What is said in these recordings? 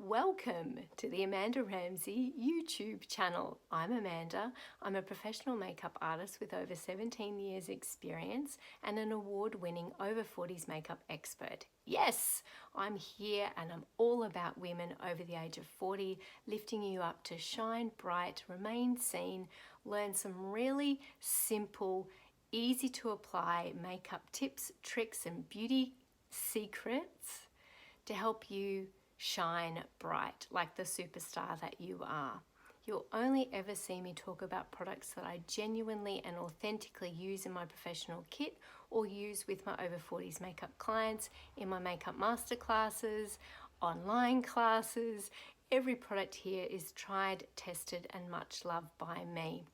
Welcome to the Amanda Ramsay YouTube channel. I'm Amanda. I'm a professional makeup artist with over 17 years experience and an award-winning over 40s makeup expert. Yes, I'm here and I'm all about women over the age of 40, lifting you up to shine bright, remain seen, learn some really simple, easy to apply makeup tips, tricks and beauty secrets to help you shine bright like the superstar that you are. You'll only ever see me talk about products that I genuinely and authentically use in my professional kit or use with my over 40s makeup clients in my makeup masterclasses, online classes. Every product here is tried, tested and much loved by me.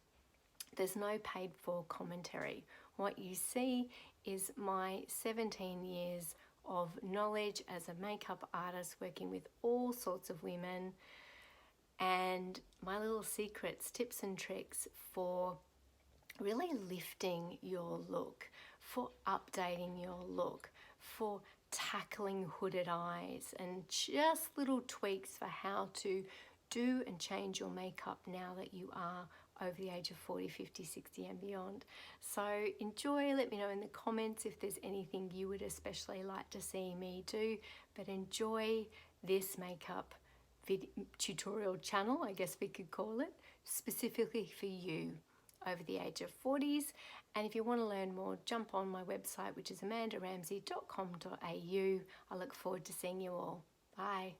There's no paid for commentary. What you see is my 17 years of knowledge as a makeup artist working with all sorts of women and my little secrets, tips and tricks for really lifting your look, for updating your look, for tackling hooded eyes and just little tweaks for how to do and change your makeup now that you are over the age of 40, 50, 60 and beyond. So enjoy, let me know in the comments if there's anything you would especially like to see me do, but enjoy this makeup tutorial channel, I guess we could call it, specifically for you over the age of 40s. And if you want to learn more, jump on my website, which is amandaramsay.com.au. I look forward to seeing you all. Bye.